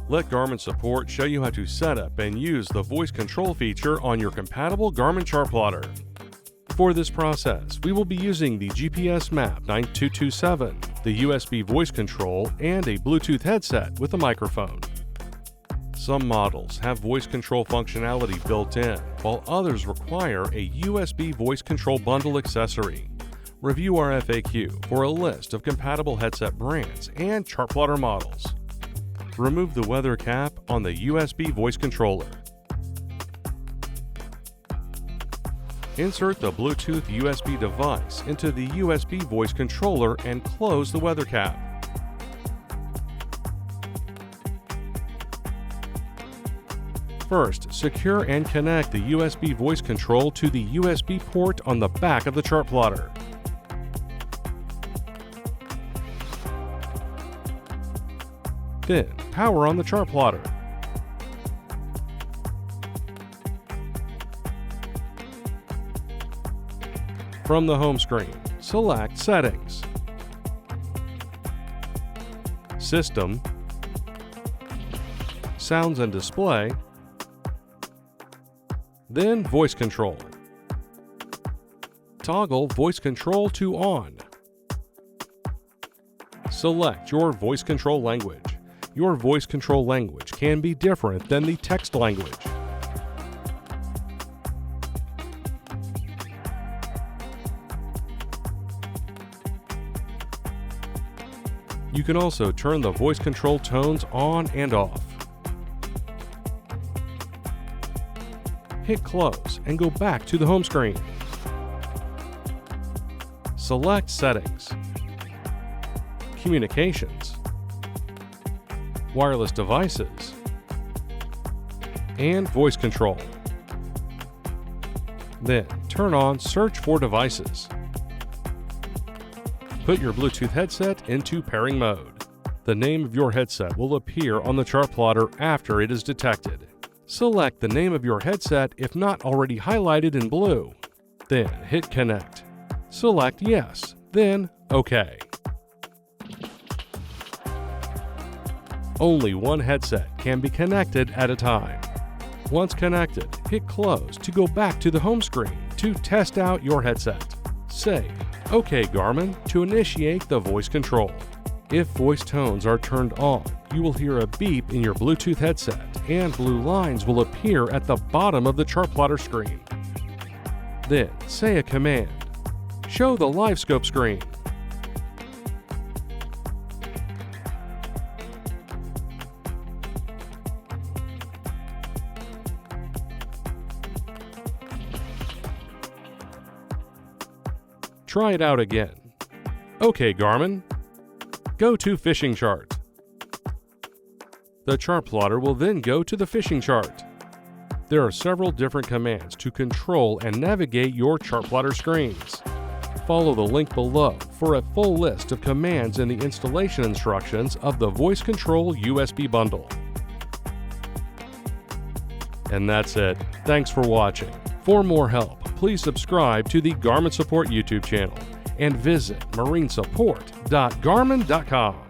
Let Garmin Support show you how to set up and use the voice control feature on your compatible Garmin Chartplotter. For this process, we will be using the GPS map 9227, the USB voice control, and a Bluetooth headset with a microphone. Some models have voice control functionality built in, while others require a USB voice control bundle accessory. Review our FAQ for a list of compatible headset brands and Chartplotter models. Remove the weather cap on the USB voice controller. Insert the Bluetooth USB device into the USB voice controller and close the weather cap. First, secure and connect the USB voice control to the USB port on the back of the Chartplotter. Then, power on the Chartplotter. From the home screen, select Settings, System, Sounds and Display, then Voice Control. Toggle Voice Control to On. Select your voice control language. Your voice control language can be different than the text language. You can also turn the voice control tones on and off. Hit close and go back to the home screen. Select Settings, Communications, Wireless Devices, and Voice Control. Then turn on Search for Devices. Put your Bluetooth headset into pairing mode. The name of your headset will appear on the Chartplotter after it is detected. Select the name of your headset if not already highlighted in blue. Then hit Connect. Select Yes, then OK. Only one headset can be connected at a time. Once connected, hit Close to go back to the home screen to test out your headset. Say, OK Garmin, to initiate the voice control. If voice tones are turned on, you will hear a beep in your Bluetooth headset and blue lines will appear at the bottom of the Chartplotter screen. Then say a command. Show the live scope screen. Try it out again. OK Garmin, go to Fishing Chart. The Chartplotter will then go to the fishing chart. There are several different commands to control and navigate your Chartplotter screens. Follow the link below for a full list of commands and the installation instructions of the voice control USB bundle. And that's it. Thanks for watching. For more help, please subscribe to the Garmin Support YouTube channel and visit marinesupport.garmin.com.